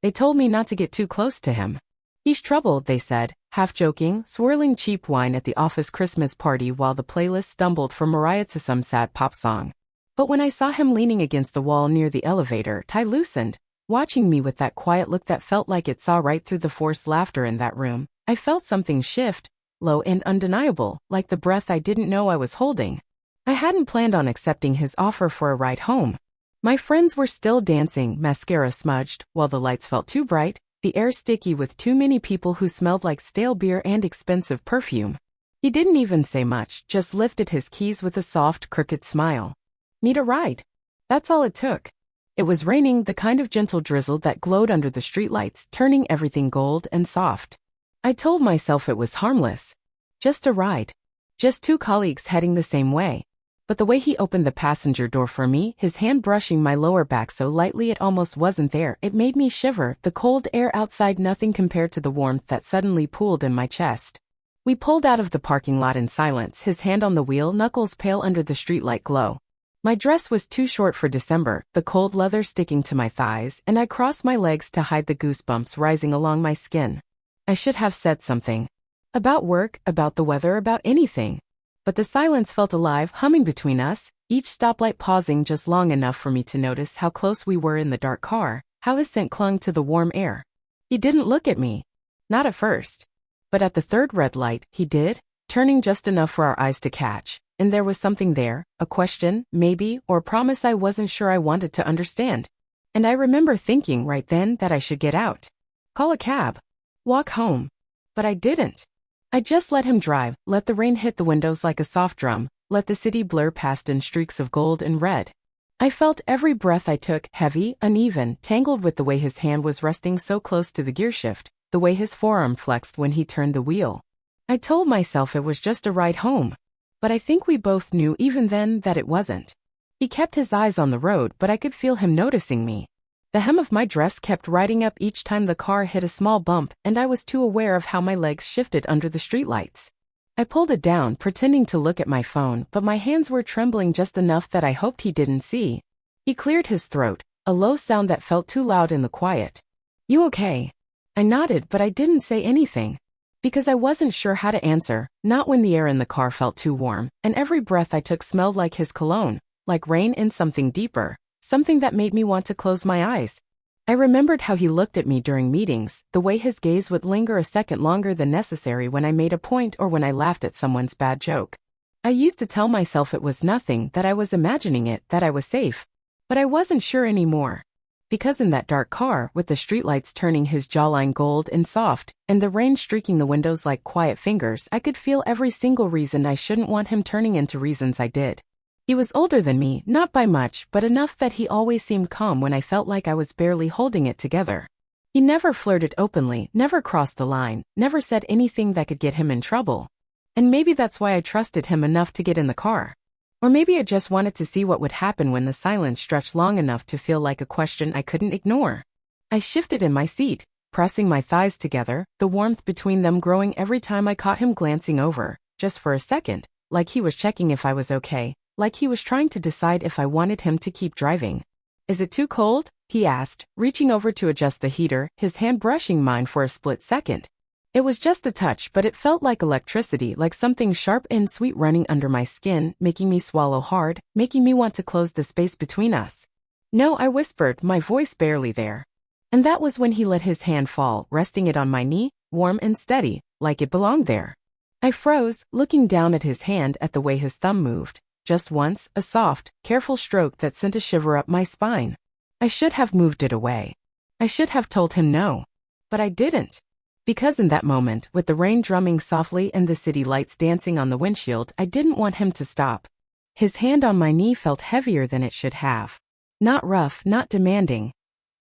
They told me not to get too close to him. He's trouble, they said, half joking, swirling cheap wine at the office Christmas party while the playlist stumbled from Mariah to some sad pop song. But when I saw him leaning against the wall near the elevator, tie loosened, watching me with that quiet look that felt like it saw right through the forced laughter in that room, I felt something shift, low and undeniable, like the breath I didn't know I was holding. I hadn't planned on accepting his offer for a ride home. My friends were still dancing, mascara smudged, while the lights felt too bright, the air sticky with too many people who smelled like stale beer and expensive perfume. He didn't even say much, just lifted his keys with a soft, crooked smile. Need a ride? That's all it took. It was raining, the kind of gentle drizzle that glowed under the streetlights, turning everything gold and soft. I told myself it was harmless. Just a ride. Just two colleagues heading the same way. But the way he opened the passenger door for me, his hand brushing my lower back so lightly it almost wasn't there, it made me shiver, the cold air outside nothing compared to the warmth that suddenly pooled in my chest. We pulled out of the parking lot in silence, his hand on the wheel, knuckles pale under the streetlight glow. My dress was too short for December, the cold leather sticking to my thighs, and I crossed my legs to hide the goosebumps rising along my skin. I should have said something. About work, about the weather, about anything. But the silence felt alive, humming between us, each stoplight pausing just long enough for me to notice how close we were in the dark car, how his scent clung to the warm air. He didn't look at me. Not at first. But at the third red light, he did, turning just enough for our eyes to catch, and there was something there, a question, maybe, or a promise I wasn't sure I wanted to understand. And I remember thinking right then that I should get out. Call a cab. Walk home. But I didn't. I just let him drive, let the rain hit the windows like a soft drum, let the city blur past in streaks of gold and red. I felt every breath I took, heavy, uneven, tangled with the way his hand was resting so close to the gearshift, the way his forearm flexed when he turned the wheel. I told myself it was just a ride home. But I think we both knew even then that it wasn't. He kept his eyes on the road, but I could feel him noticing me. The hem of my dress kept riding up each time the car hit a small bump, and I was too aware of how my legs shifted under the streetlights. I pulled it down, pretending to look at my phone, but my hands were trembling just enough that I hoped he didn't see. He cleared his throat, a low sound that felt too loud in the quiet. You okay? I nodded, but I didn't say anything. Because I wasn't sure how to answer, not when the air in the car felt too warm, and every breath I took smelled like his cologne, like rain in something deeper. Something that made me want to close my eyes. I remembered how he looked at me during meetings, the way his gaze would linger a second longer than necessary when I made a point or when I laughed at someone's bad joke. I used to tell myself it was nothing, that I was imagining it, that I was safe. But I wasn't sure anymore. Because in that dark car, with the streetlights turning his jawline gold and soft, and the rain streaking the windows like quiet fingers, I could feel every single reason I shouldn't want him turning into reasons I did. He was older than me, not by much, but enough that he always seemed calm when I felt like I was barely holding it together. He never flirted openly, never crossed the line, never said anything that could get him in trouble. And maybe that's why I trusted him enough to get in the car. Or maybe I just wanted to see what would happen when the silence stretched long enough to feel like a question I couldn't ignore. I shifted in my seat, pressing my thighs together, the warmth between them growing every time I caught him glancing over, just for a second, like he was checking if I was okay. Like he was trying to decide if I wanted him to keep driving. Is it too cold? He asked, reaching over to adjust the heater, his hand brushing mine for a split second. It was just a touch, but it felt like electricity, like something sharp and sweet running under my skin, making me swallow hard, making me want to close the space between us. No, I whispered, my voice barely there. And that was when he let his hand fall, resting it on my knee, warm and steady, like it belonged there. I froze, looking down at his hand at the way his thumb moved. Just once, a soft, careful stroke that sent a shiver up my spine. I should have moved it away. I should have told him no. But I didn't. Because in that moment, with the rain drumming softly and the city lights dancing on the windshield, I didn't want him to stop. His hand on my knee felt heavier than it should have. Not rough, not demanding.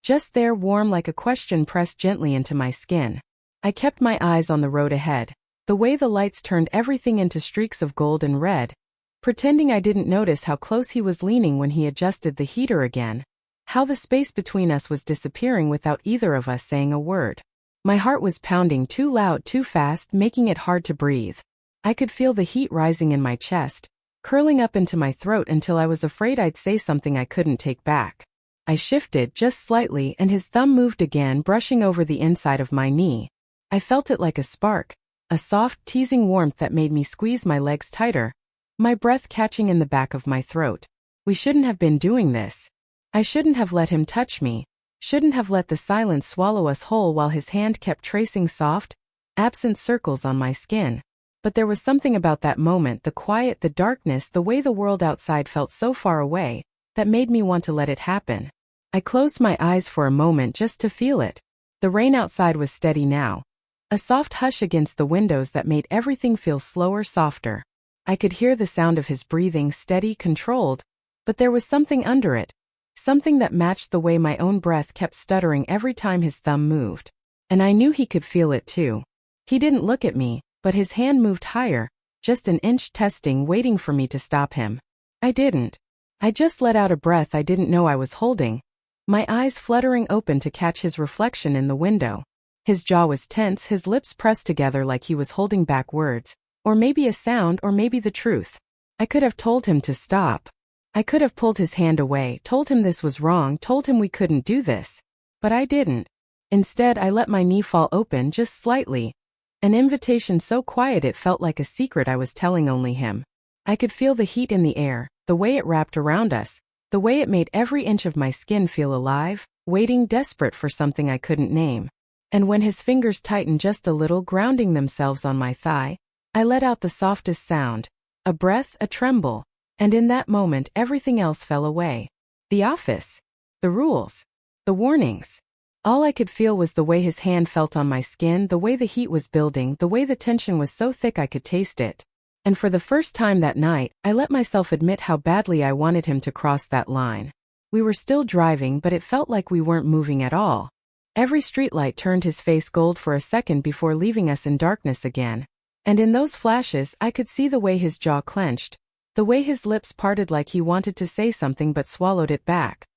Just there, warm like a question pressed gently into my skin. I kept my eyes on the road ahead, the way the lights turned everything into streaks of gold and red. Pretending I didn't notice how close he was leaning when he adjusted the heater again. How the space between us was disappearing without either of us saying a word. My heart was pounding too loud, too fast, making it hard to breathe. I could feel the heat rising in my chest, curling up into my throat until I was afraid I'd say something I couldn't take back. I shifted just slightly and his thumb moved again, brushing over the inside of my knee. I felt it like a spark, a soft, teasing warmth that made me squeeze my legs tighter, my breath catching in the back of my throat. We shouldn't have been doing this. I shouldn't have let him touch me, shouldn't have let the silence swallow us whole while his hand kept tracing soft, absent circles on my skin. But there was something about that moment, the quiet, the darkness, the way the world outside felt so far away, that made me want to let it happen. I closed my eyes for a moment just to feel it. The rain outside was steady now, a soft hush against the windows that made everything feel slower, softer. I could hear the sound of his breathing, steady, controlled, but there was something under it, something that matched the way my own breath kept stuttering every time his thumb moved. And I knew he could feel it too. He didn't look at me, but his hand moved higher, just an inch, testing, waiting for me to stop him. I didn't. I just let out a breath I didn't know I was holding, my eyes fluttering open to catch his reflection in the window. His jaw was tense, his lips pressed together like he was holding back words, or maybe a sound, or maybe the truth. I could have told him to stop. I could have pulled his hand away, told him this was wrong, told him we couldn't do this. But I didn't. Instead, I let my knee fall open just slightly, an invitation so quiet it felt like a secret I was telling only him. I could feel the heat in the air, the way it wrapped around us, the way it made every inch of my skin feel alive, waiting, desperate for something I couldn't name. And when his fingers tightened just a little, grounding themselves on my thigh, I let out the softest sound, a breath, a tremble, and in that moment everything else fell away. The office, the rules, the warnings. All I could feel was the way his hand felt on my skin, the way the heat was building, the way the tension was so thick I could taste it. And for the first time that night, I let myself admit how badly I wanted him to cross that line. We were still driving, but it felt like we weren't moving at all. Every streetlight turned his face gold for a second before leaving us in darkness again. And in those flashes, I could see the way his jaw clenched, the way his lips parted like he wanted to say something but swallowed it back.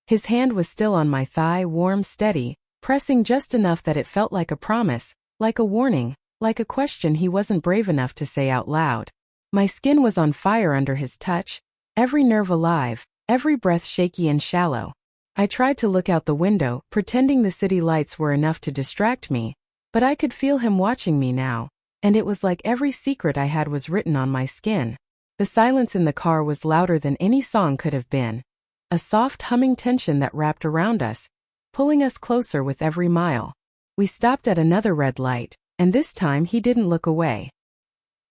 His hand was still on my thigh, warm, steady, pressing just enough that it felt like a promise, like a warning, like a question he wasn't brave enough to say out loud. My skin was on fire under his touch, every nerve alive, every breath shaky and shallow. I tried to look out the window, pretending the city lights were enough to distract me, but I could feel him watching me now, and it was like every secret I had was written on my skin. The silence in the car was louder than any song could have been. A soft humming tension that wrapped around us, pulling us closer with every mile. We stopped at another red light, and this time he didn't look away.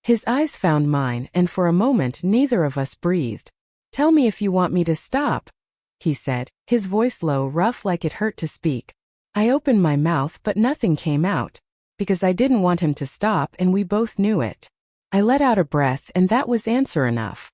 His eyes found mine, and for a moment neither of us breathed. "Tell me if you want me to stop," he said, his voice low, rough, like it hurt to speak. I opened my mouth, but nothing came out, because I didn't want him to stop, and we both knew it. I let out a breath, and that was answer enough.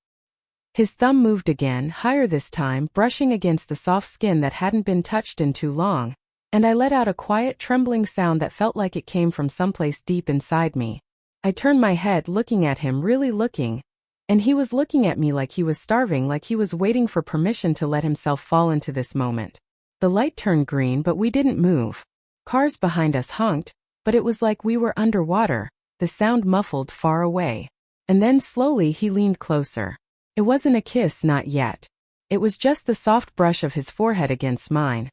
His thumb moved again, higher this time, brushing against the soft skin that hadn't been touched in too long, and I let out a quiet, trembling sound that felt like it came from someplace deep inside me. I turned my head, looking at him, really looking, and he was looking at me like he was starving, like he was waiting for permission to let himself fall into this moment. The light turned green, but we didn't move. Cars behind us honked, but it was like we were underwater, the sound muffled far away. And then slowly he leaned closer. It wasn't a kiss, not yet. It was just the soft brush of his forehead against mine,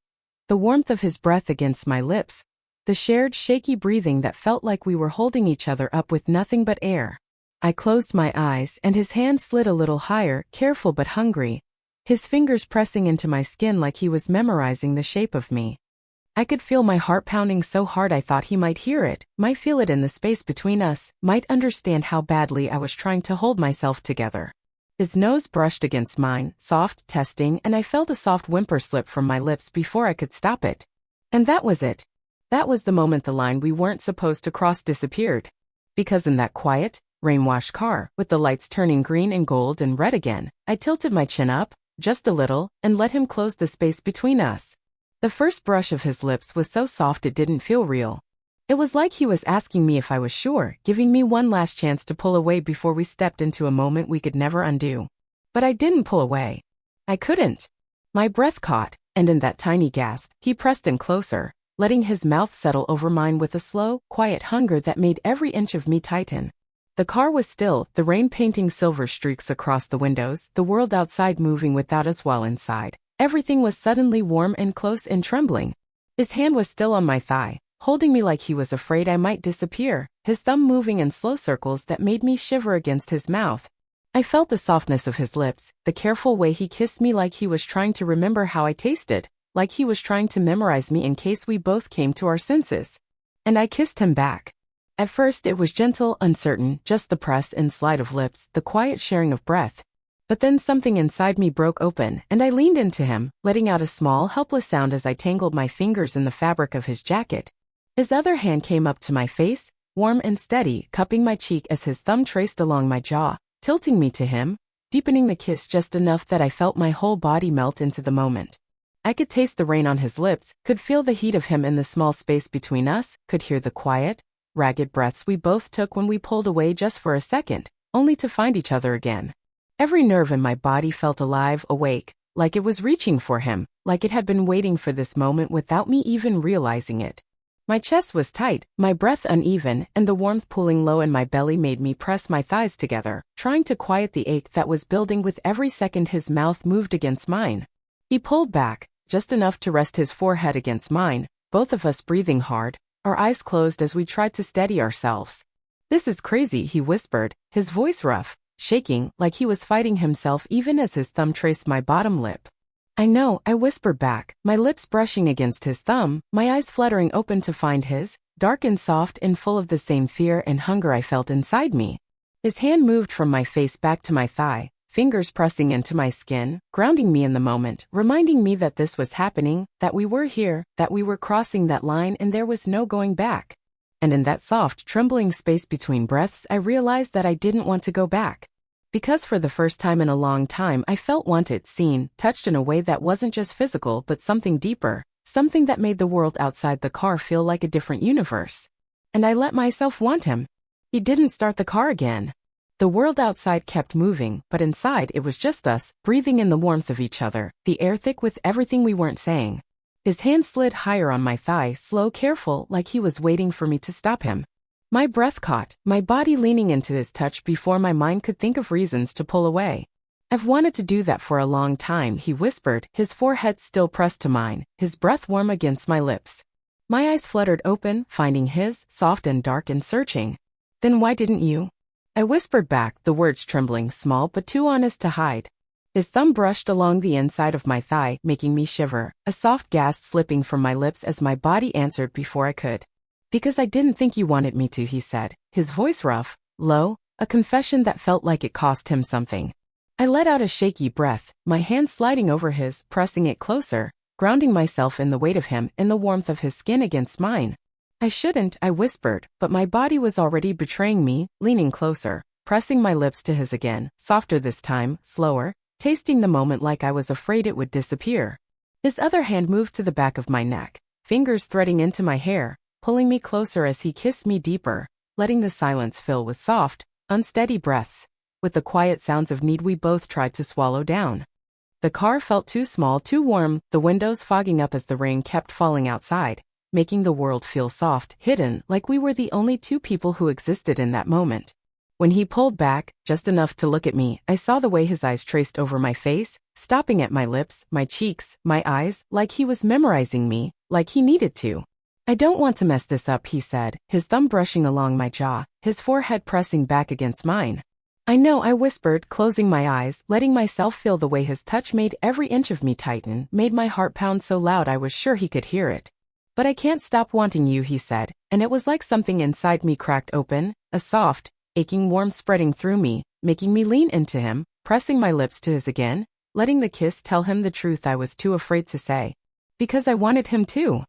the warmth of his breath against my lips, the shared shaky breathing that felt like we were holding each other up with nothing but air. I closed my eyes, and his hand slid a little higher, careful but hungry, his fingers pressing into my skin like he was memorizing the shape of me. I could feel my heart pounding so hard I thought he might hear it, might feel it in the space between us, might understand how badly I was trying to hold myself together. His nose brushed against mine, soft, testing, and I felt a soft whimper slip from my lips before I could stop it. And that was it. That was the moment the line we weren't supposed to cross disappeared. Because in that quiet, rain-washed car, with the lights turning green and gold and red again, I tilted my chin up, just a little, and let him close the space between us. The first brush of his lips was so soft it didn't feel real. It was like he was asking me if I was sure, giving me one last chance to pull away before we stepped into a moment we could never undo. But I didn't pull away. I couldn't. My breath caught, and in that tiny gasp, he pressed in closer, letting his mouth settle over mine with a slow, quiet hunger that made every inch of me tighten. The car was still, the rain painting silver streaks across the windows, the world outside moving without us while inside. Everything was suddenly warm and close and trembling. His hand was still on my thigh, holding me like he was afraid I might disappear, his thumb moving in slow circles that made me shiver against his mouth. I felt the softness of his lips, the careful way he kissed me like he was trying to remember how I tasted, like he was trying to memorize me in case we both came to our senses. And I kissed him back. At first it was gentle, uncertain, just the press and slide of lips, the quiet sharing of breath. But then something inside me broke open, and I leaned into him, letting out a small, helpless sound as I tangled my fingers in the fabric of his jacket. His other hand came up to my face, warm and steady, cupping my cheek as his thumb traced along my jaw, tilting me to him, deepening the kiss just enough that I felt my whole body melt into the moment. I could taste the rain on his lips, could feel the heat of him in the small space between us, could hear the quiet, ragged breaths we both took when we pulled away just for a second, only to find each other again. Every nerve in my body felt alive, awake, like it was reaching for him, like it had been waiting for this moment without me even realizing it. My chest was tight, my breath uneven, and the warmth pooling low in my belly made me press my thighs together, trying to quiet the ache that was building with every second his mouth moved against mine. He pulled back, just enough to rest his forehead against mine, both of us breathing hard, our eyes closed as we tried to steady ourselves. "This is crazy," he whispered, his voice rough, shaking like he was fighting himself even as his thumb traced my bottom lip. "I know," I whispered back, my lips brushing against his thumb, my eyes fluttering open to find his, dark and soft and full of the same fear and hunger I felt inside me. His hand moved from my face back to my thigh, fingers pressing into my skin, grounding me in the moment, reminding me that this was happening, that we were here, that we were crossing that line and there was no going back. And in that soft, trembling space between breaths, I realized that I didn't want to go back. Because for the first time in a long time I felt wanted, seen, touched in a way that wasn't just physical but something deeper, something that made the world outside the car feel like a different universe. And I let myself want him. He didn't start the car again. The world outside kept moving, but inside it was just us, breathing in the warmth of each other, the air thick with everything we weren't saying. His hand slid higher on my thigh, slow, careful, like he was waiting for me to stop him. My breath caught, my body leaning into his touch before my mind could think of reasons to pull away. "I've wanted to do that for a long time," he whispered, his forehead still pressed to mine, his breath warm against my lips. My eyes fluttered open, finding his, soft and dark and searching. "Then why didn't you?" I whispered back, the words trembling, small but too honest to hide. His thumb brushed along the inside of my thigh, making me shiver, a soft gasp slipping from my lips as my body answered before I could. "Because I didn't think you wanted me to," he said, his voice rough, low, a confession that felt like it cost him something. I let out a shaky breath, my hand sliding over his, pressing it closer, grounding myself in the weight of him, in the warmth of his skin against mine. "I shouldn't," I whispered, but my body was already betraying me, leaning closer, pressing my lips to his again, softer this time, slower, tasting the moment like I was afraid it would disappear. His other hand moved to the back of my neck, fingers threading into my hair, pulling me closer as he kissed me deeper, letting the silence fill with soft, unsteady breaths, with the quiet sounds of need we both tried to swallow down. The car felt too small, too warm, the windows fogging up as the rain kept falling outside, making the world feel soft, hidden, like we were the only two people who existed in that moment. When he pulled back, just enough to look at me, I saw the way his eyes traced over my face, stopping at my lips, my cheeks, my eyes, like he was memorizing me, like he needed to. "I don't want to mess this up," he said, his thumb brushing along my jaw, his forehead pressing back against mine. "I know," I whispered, closing my eyes, letting myself feel the way his touch made every inch of me tighten, made my heart pound so loud I was sure he could hear it. "But I can't stop wanting you," he said, and it was like something inside me cracked open, a soft, aching warmth spreading through me, making me lean into him, pressing my lips to his again, letting the kiss tell him the truth I was too afraid to say. Because I wanted him too.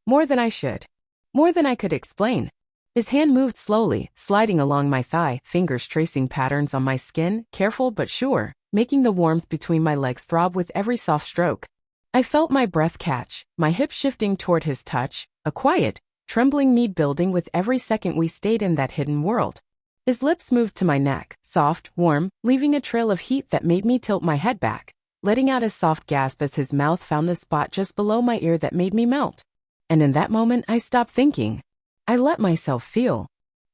More than I should. More than I could explain. His hand moved slowly, sliding along my thigh, fingers tracing patterns on my skin, careful but sure, making the warmth between my legs throb with every soft stroke. I felt my breath catch, my hips shifting toward his touch, a quiet, trembling need building with every second we stayed in that hidden world. His lips moved to my neck, soft, warm, leaving a trail of heat that made me tilt my head back, letting out a soft gasp as his mouth found the spot just below my ear that made me melt. And in that moment I stopped thinking. I let myself feel.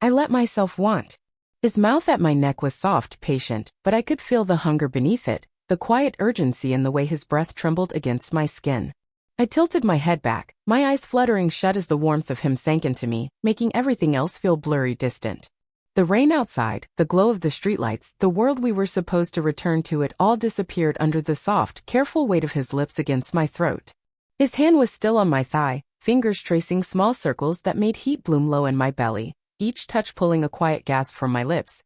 I let myself want. His mouth at my neck was soft, patient, but I could feel the hunger beneath it, the quiet urgency in the way his breath trembled against my skin. I tilted my head back, my eyes fluttering shut as the warmth of him sank into me, making everything else feel blurry distant. The rain outside, the glow of the streetlights, the world we were supposed to return to, it all disappeared under the soft, careful weight of his lips against my throat. His hand was still on my thigh, fingers tracing small circles that made heat bloom low in my belly, each touch pulling a quiet gasp from my lips.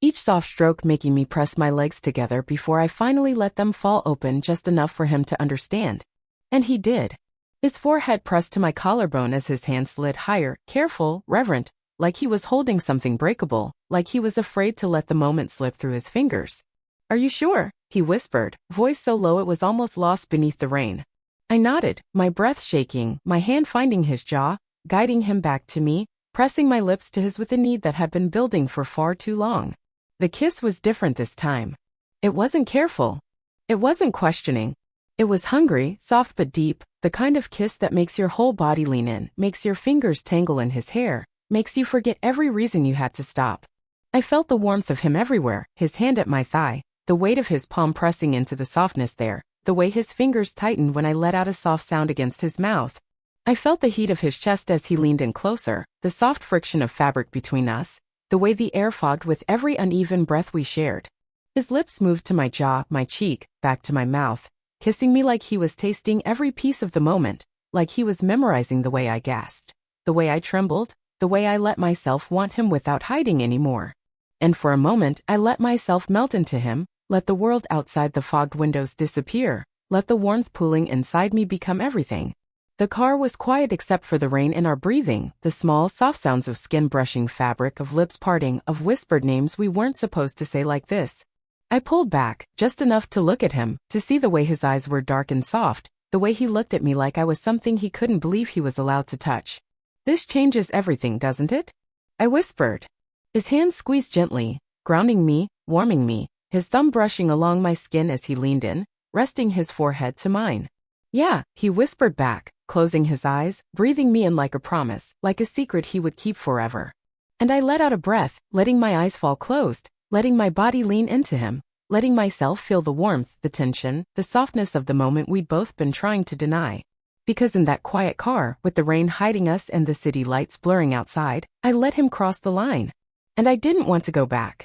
Each soft stroke making me press my legs together before I finally let them fall open just enough for him to understand. And he did. His forehead pressed to my collarbone as his hand slid higher, careful, reverent, like he was holding something breakable, like he was afraid to let the moment slip through his fingers. "Are you sure?" he whispered, voice so low it was almost lost beneath the rain. I nodded, my breath shaking, my hand finding his jaw, guiding him back to me, pressing my lips to his with a need that had been building for far too long. The kiss was different this time. It wasn't careful. It wasn't questioning. It was hungry, soft but deep, the kind of kiss that makes your whole body lean in, makes your fingers tangle in his hair, makes you forget every reason you had to stop. I felt the warmth of him everywhere, his hand at my thigh, the weight of his palm pressing into the softness there, the way his fingers tightened when I let out a soft sound against his mouth. I felt the heat of his chest as he leaned in closer, the soft friction of fabric between us, the way the air fogged with every uneven breath we shared. His lips moved to my jaw, my cheek, back to my mouth, kissing me like he was tasting every piece of the moment, like he was memorizing the way I gasped, the way I trembled, the way I let myself want him without hiding anymore. And for a moment I let myself melt into him, let the world outside the fogged windows disappear, let the warmth pooling inside me become everything. The car was quiet except for the rain in our breathing, the small, soft sounds of skin brushing fabric, of lips parting, of whispered names we weren't supposed to say like this. I pulled back, just enough to look at him, to see the way his eyes were dark and soft, the way he looked at me like I was something he couldn't believe he was allowed to touch. "This changes everything, doesn't it?" I whispered. His hands squeezed gently, grounding me, warming me, his thumb brushing along my skin as he leaned in, resting his forehead to mine. "Yeah," he whispered back, closing his eyes, breathing me in like a promise, like a secret he would keep forever. And I let out a breath, letting my eyes fall closed, letting my body lean into him, letting myself feel the warmth, the tension, the softness of the moment we'd both been trying to deny. Because in that quiet car, with the rain hiding us and the city lights blurring outside, I let him cross the line. And I didn't want to go back.